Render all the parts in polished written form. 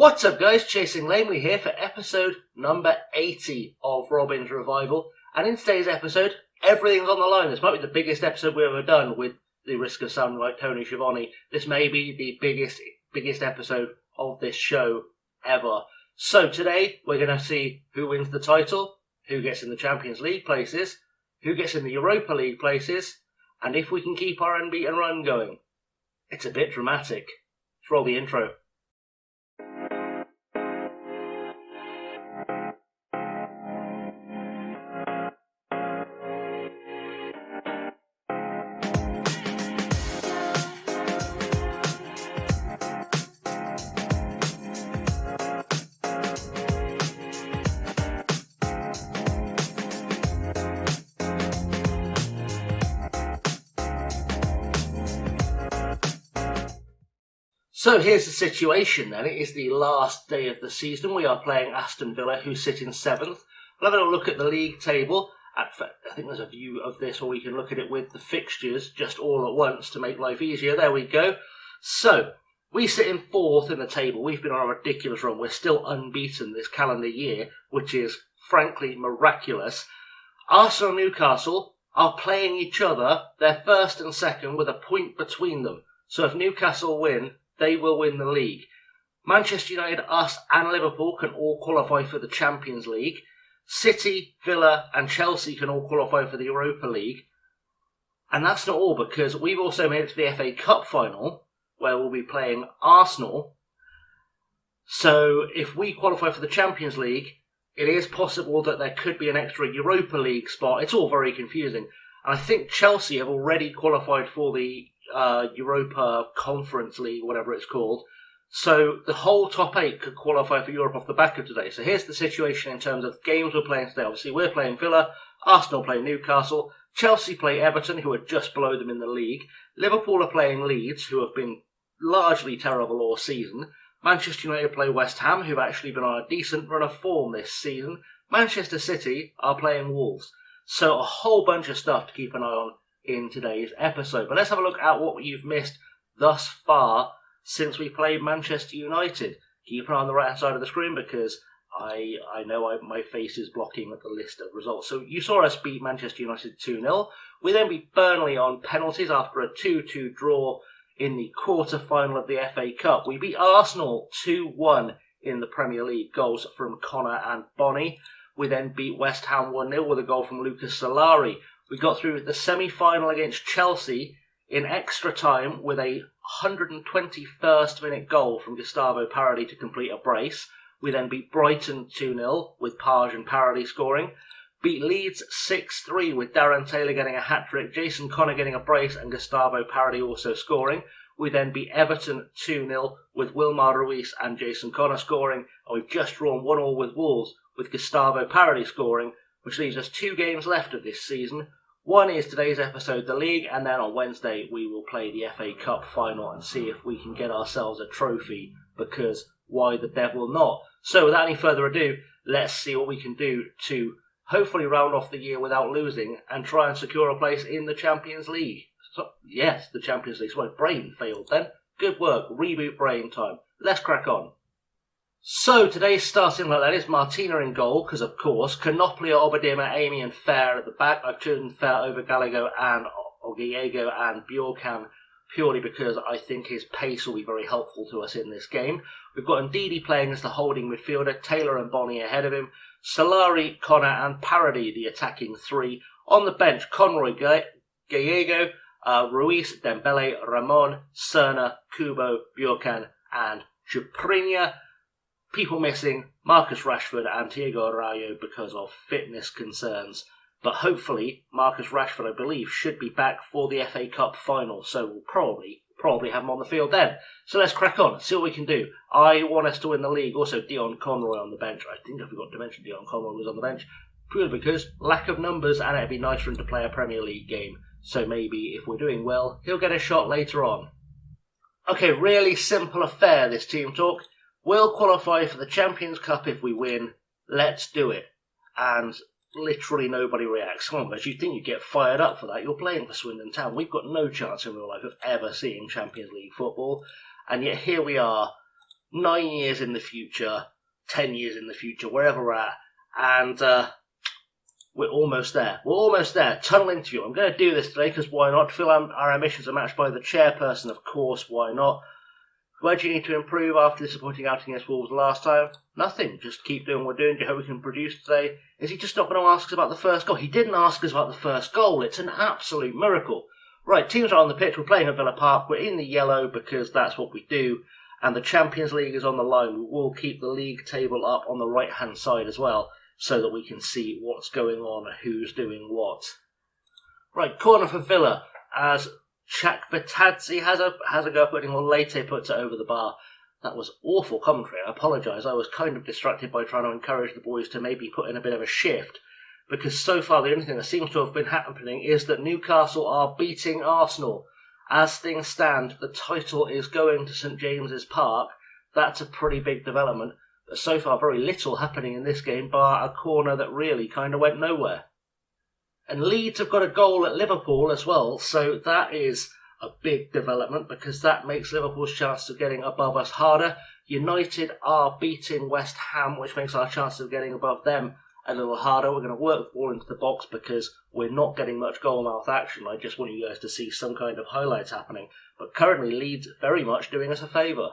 What's up guys, Chasing Lamely here for episode number 80 of Robin's Revival, and in today's episode, everything's on the line. This might be the biggest episode we've ever done, with the risk of sounding like Tony Schiavone. This may be the biggest episode of this show ever. So today, we're going to see who wins the title, who gets in the Champions League places, who gets in the Europa League places, and if we can keep our unbeaten run going. It's a bit dramatic. Let's roll the intro. So here's the situation then. It is the last day of the season. We are playing Aston Villa, who sit in 7th. We'll have a look at the league table. I think there's a view of this, or we can look at it with the fixtures just all at once to make life easier. There we go. So, we sit in 4th in the table. We've been on a ridiculous run. We're still unbeaten this calendar year, which is frankly miraculous. Arsenal and Newcastle are playing each other. They're 1st and 2nd with a point between them. So if Newcastle win, they will win the league. Manchester United, us and Liverpool can all qualify for the Champions League. City, Villa and Chelsea can all qualify for the Europa League. And that's not all, because we've also made it to the FA Cup final, where we'll be playing Arsenal. So if we qualify for the Champions League, it is possible that there could be an extra Europa League spot. It's all very confusing. And I think Chelsea have already qualified for the Europa Conference League, whatever it's called. So the whole top 8 could qualify for Europe off the back of today. So here's the situation in terms of games we're playing today. Obviously, we're playing Villa, Arsenal play Newcastle, Chelsea play Everton, who are just below them in the league. Liverpool are playing Leeds, who have been largely terrible all season. Manchester United play West Ham, who've actually been on a decent run of form this season. Manchester City are playing Wolves. So a whole bunch of stuff to keep an eye on in today's episode. But let's have a look at what you've missed thus far since we played Manchester United. Keep an eye on the right hand side of the screen, because I know my face is blocking the list of results. So you saw us beat Manchester United 2-0. We then beat Burnley on penalties after a 2-2 draw in the quarter-final of the FA Cup. We beat Arsenal 2-1 in the Premier League, goals from Connor and Bonnie. We then beat West Ham 1-0 with a goal from Lucas Solari. We got through the semi-final against Chelsea in extra time with a 121st minute goal from Gustavo Parody to complete a brace. We then beat Brighton 2-0 with Page and Parody scoring. Beat Leeds 6-3 with Darren Taylor getting a hat-trick, Jason Connor getting a brace and Gustavo Parody also scoring. We then beat Everton 2-0 with Wilmar Ruiz and Jason Connor scoring. And we've just drawn 1-1 with Wolves with Gustavo Parody scoring, which leaves us 2 games left of this season. One is today's episode, the league, and then on Wednesday we will play the FA Cup final and see if we can get ourselves a trophy, because why the devil not? So without any further ado, let's see what we can do to hopefully round off the year without losing and try and secure a place in the Champions League. So, yes, the Champions League. So my brain failed then. Good work. Reboot brain time. Let's crack on. So today's starting lineup is Martina in goal, because of course, Canoplia, Obadima, Amy and Fair at the back. I've chosen Fair over Gallego and Gallego and Bjorkan purely because I think his pace will be very helpful to us in this game. We've got Ndidi playing as the holding midfielder, Taylor and Bonnie ahead of him, Solari, Connor and Parody the attacking 3. On the bench, Conroy, Gallego, Ruiz, Dembele, Ramon, Serna, Kubo, Bjorkan and Chuprinia. People missing, Marcus Rashford and Thiago Araujo because of fitness concerns. But hopefully, Marcus Rashford, I believe, should be back for the FA Cup final. So we'll probably have him on the field then. So let's crack on, see what we can do. I want us to win the league. Also, Dion Conroy on the bench. I think I forgot to mention Dion Conroy was on the bench. Purely because lack of numbers, and it'd be nice for him to play a Premier League game. So maybe if we're doing well, he'll get a shot later on. Okay, really simple affair, this team talk. We'll qualify for the Champions Cup if we win. Let's do it. And literally nobody reacts. Come on, guys, you'd think you'd get fired up for that. You're playing for Swindon Town. We've got no chance in real life of ever seeing Champions League football. And yet here we are, 9 years in the future, 10 years in the future, wherever we're at, and we're almost there. We're almost there. Tunnel interview. I'm going to do this today because why not? To feel our ambitions are matched by the chairperson, of course, why not? Where do you need to improve after disappointing outing against Wolves last time? Nothing. Just keep doing what we're doing. Do you hope we can produce today? Is he just not going to ask us about the first goal? He didn't ask us about the first goal. It's an absolute miracle. Right, teams are on the pitch. We're playing at Villa Park. We're in the yellow because that's what we do. And the Champions League is on the line. We will keep the league table up on the right-hand side as well so that we can see what's going on, who's doing what. Right, corner for Villa as Chakvetadze has a go putting on. Lete puts it over the bar. That was awful commentary. I apologise. I was kind of distracted by trying to encourage the boys to maybe put in a bit of a shift, because so far the only thing that seems to have been happening is that Newcastle are beating Arsenal. As things stand, the title is going to St James's Park. That's a pretty big development. But so far, very little happening in this game, bar a corner that really kind of went nowhere. And Leeds have got a goal at Liverpool as well, so that is a big development because that makes Liverpool's chance of getting above us harder. United are beating West Ham, which makes our chances of getting above them a little harder. We're going to work the ball into the box because we're not getting much goal-mouth action. I just want you guys to see some kind of highlights happening. But currently, Leeds very much doing us a favour.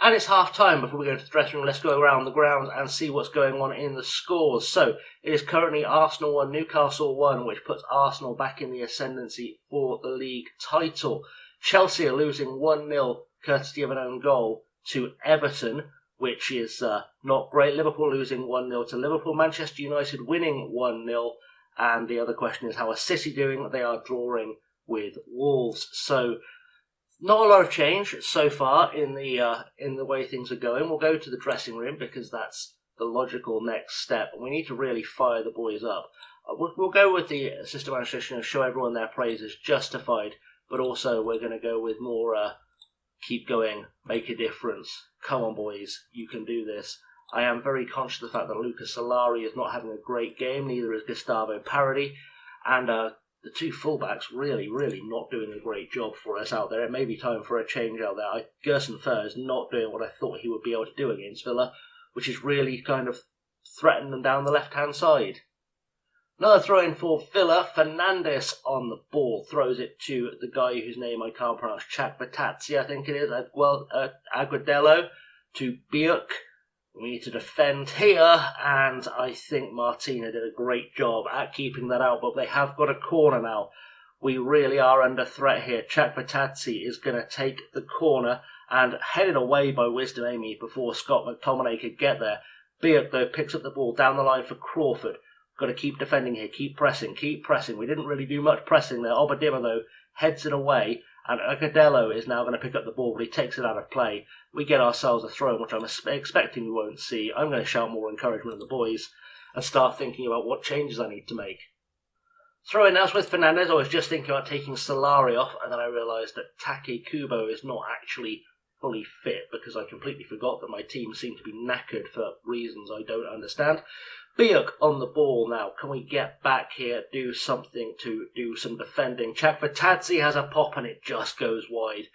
And it's half-time before we go to the dressing room. Let's go around the ground and see what's going on in the scores. So, it is currently Arsenal 1, Newcastle 1, which puts Arsenal back in the ascendancy for the league title. Chelsea are losing 1-0, courtesy of an own goal, to Everton, which is not great. Liverpool losing 1-0 to Liverpool. Manchester United winning 1-0. And the other question is, how are City doing? They are drawing with Wolves. So, not a lot of change so far in the way things are going. We'll go to the dressing room because that's the logical next step. And we need to really fire the boys up. We'll go with the assistant manager and show everyone their praise is justified. But also we're going to go with more keep going, make a difference. Come on, boys, you can do this. I am very conscious of the fact that Lucas Solari is not having a great game. Neither is Gustavo Parody. And the two fullbacks really not doing a great job for us out there. It may be time for a change out there. Gerson Fer is not doing what I thought he would be able to do against Villa, which is really kind of threatening them down the left-hand side. Another throw-in for Villa. Fernandes on the ball. Throws it to the guy whose name I can't pronounce. Chakvetadze, I think it is. Aguadelo to Bierk. We need to defend here, and I think Martina did a great job at keeping that out, but they have got a corner now. We really are under threat here. Chakvetadze is going to take the corner and headed away by Wisdom Amy before Scott McTominay could get there. Bierk, though, picks up the ball down the line for Crawford. Got to keep defending here, keep pressing. We didn't really do much pressing there. Obadima, though, heads it away, and Aguadelo is now going to pick up the ball, but he takes it out of play. We get ourselves a throw, which I'm expecting we won't see. I'm going to shout more encouragement at the boys and start thinking about what changes I need to make. Throwing now with Fernandes. I was just thinking about taking Solari off, and then I realised that Take Kubo is not actually fully fit because I completely forgot that my team seemed to be knackered for reasons I don't understand. Bierk on the ball now. Can we get back here, do something to do some defending? Chakvetadze has a pop and it just goes wide.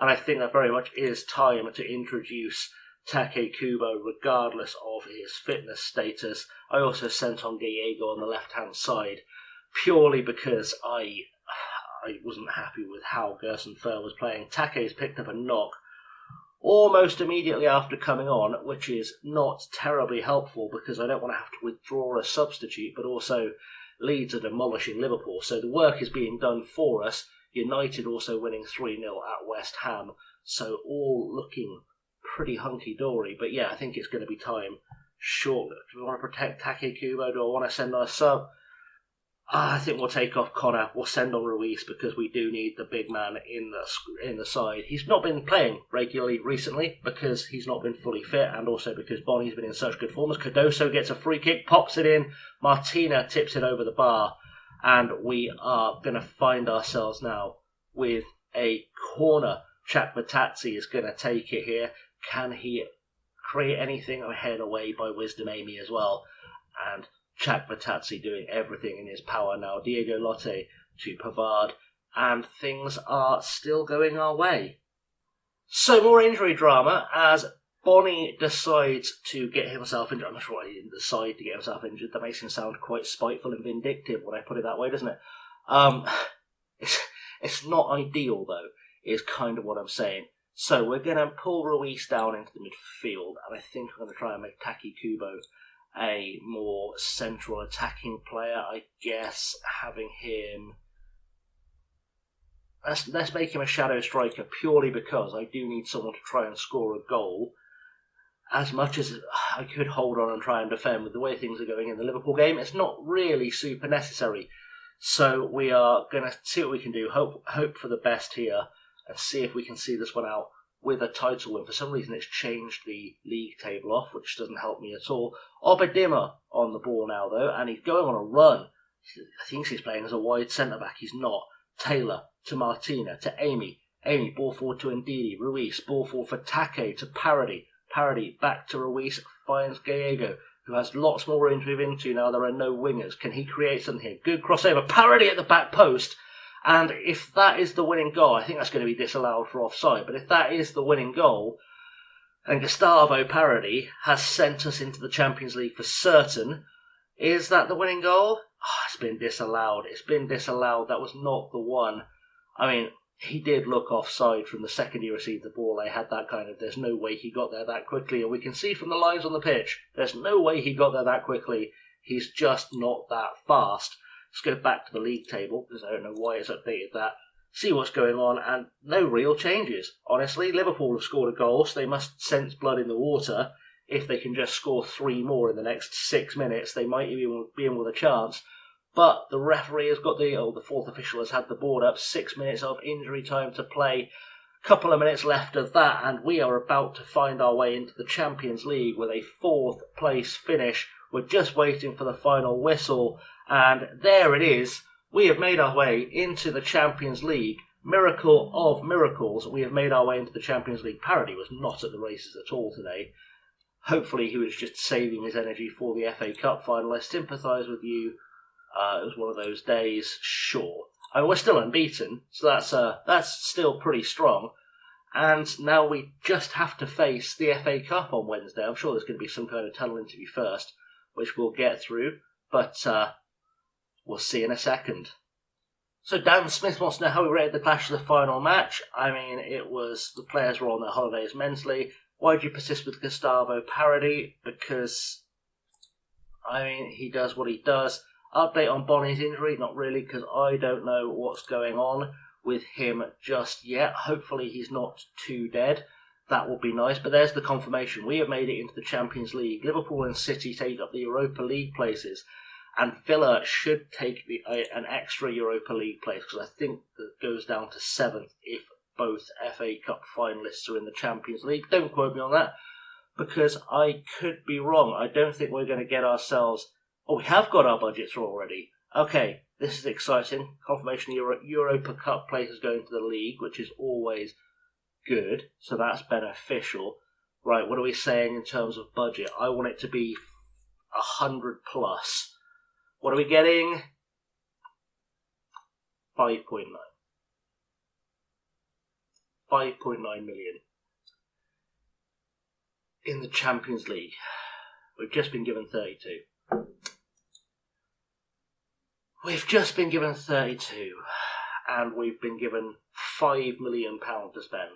And I think that very much is time to introduce Take Kubo regardless of his fitness status. I also sent on Gallego on the left-hand side purely because I wasn't happy with how Gerson Fer was playing. Take's picked up a knock almost immediately after coming on, which is not terribly helpful because I don't want to have to withdraw a substitute, but also Leeds are demolishing Liverpool. So the work is being done for us. United also winning 3-0 at West Ham. So all looking pretty hunky-dory. But yeah, I think it's going to be time. Sure, do we want to protect Take Kubo? Do I want to send on a sub? I think we'll take off Connor. We'll send on Ruiz because we do need the big man in the side. He's not been playing regularly recently because he's not been fully fit, and also because Bonnie's been in such good form. As Cardoso gets a free kick, pops it in. Martina tips it over the bar, and we are going to find ourselves now with a corner. Chakvetadze is going to take it here. Can he create anything? Ahead away by Wisdom Amy as well, and Chakvetadze doing everything in his power now. Diego Lotte to Pavard, and things are still going our way. So more injury drama as Bonnie decides to get himself injured. I'm not sure why he didn't decide to get himself injured. That makes him sound quite spiteful and vindictive when I put it that way, doesn't it? It's not ideal, though, is kind of what I'm saying. So we're going to pull Ruiz down into the midfield, and I think I'm going to try and make Taki Kubo a more central attacking player. I guess having him... Let's make him a shadow striker purely because I do need someone to try and score a goal. As much as I could hold on and try and defend with the way things are going in the Liverpool game, it's not really super necessary. So we are going to see what we can do, hope for the best here, and see if we can see this one out with a title win. For some reason it's changed the league table off, which doesn't help me at all. Obadima on the ball now though, and he's going on a run. I think he's playing as a wide centre-back, he's not. Taylor to Martina, to Amy. Amy, ball forward to Ndidi. Ruiz, ball forward for Take to Parody. Parody back to Ruiz, finds Gallego, who has lots more room to move into now there are no wingers. Can he create something here? Good crossover. Parody at the back post. And if that is the winning goal, I think that's going to be disallowed for offside, but if that is the winning goal, and Gustavo Parody has sent us into the Champions League for certain, is that the winning goal? Oh, it's been disallowed. It's been disallowed. That was not the one. I mean, he did look offside from the second he received the ball. They had that kind of, there's no way he got there that quickly. And we can see from the lines on the pitch, there's no way he got there that quickly. He's just not that fast. Let's go back to the league table, because I don't know why it's updated that. See what's going on, and no real changes. Honestly, Liverpool have scored a goal, so they must sense blood in the water. If they can just score 3 more in the next 6 minutes, they might even be in with a chance. But the referee has got the fourth official has had the board up. 6 minutes of injury time to play. Couple of minutes left of that, and we are about to find our way into the Champions League with a 4th place finish. We're just waiting for the final whistle, and there it is. We have made our way into the Champions League. Miracle of miracles, we have made our way into the Champions League. Parody was not at the races at all today. Hopefully he was just saving his energy for the FA Cup final. I sympathise with you. It was one of those days, sure. I mean, we're still unbeaten, so that's still pretty strong. And now we just have to face the FA Cup on Wednesday. I'm sure there's going to be some kind of tunnel interview first, which we'll get through, but we'll see in a second. So Dan Smith wants to know how we rated the clash of the final match. I mean, it was, the players were on their holidays mentally. Why did you persist with Gustavo Parody? Because, I mean, he does what he does. Update on Bonnie's injury? Not really, because I don't know what's going on with him just yet. Hopefully he's not too dead. That would be nice, but there's the confirmation. We have made it into the Champions League. Liverpool and City take up the Europa League places, and Villa should take an extra Europa League place, because I think that goes down to 7th if both FA Cup finalists are in the Champions League. Don't quote me on that, because I could be wrong. I don't think we're going to get ourselves... Oh, we have got our budget through already. Okay, this is exciting. Confirmation Europa Cup places going to the league, which is always good, so that's beneficial. Right, what are we saying in terms of budget? I want it to be 100 plus. What are we getting? 5.9. 5.9 million. In the Champions League. We've just been given 32. We've just been given 32, and we've been given £5 million to spend.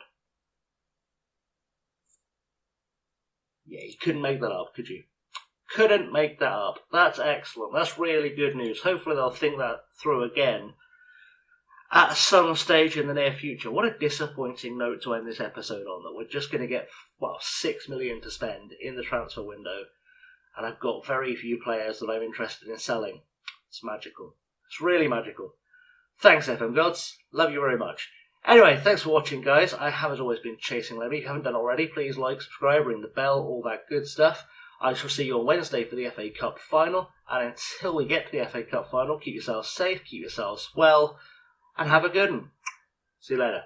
Yeah, you couldn't make that up, could you? Couldn't make that up. That's excellent. That's really good news. Hopefully they'll think that through again at some stage in the near future. What a disappointing note to end this episode on, that we're just going to get, £6 million to spend in the transfer window, and I've got very few players that I'm interested in selling. It's magical. It's really magical. Thanks, FM Gods. Love you very much. Anyway, thanks for watching, guys. I have, as always, been Chasing Levy. If you haven't done already, please like, subscribe, ring the bell, all that good stuff. I shall see you on Wednesday for the FA Cup final. And until we get to the FA Cup final, keep yourselves safe, keep yourselves well, and have a good one. See you later.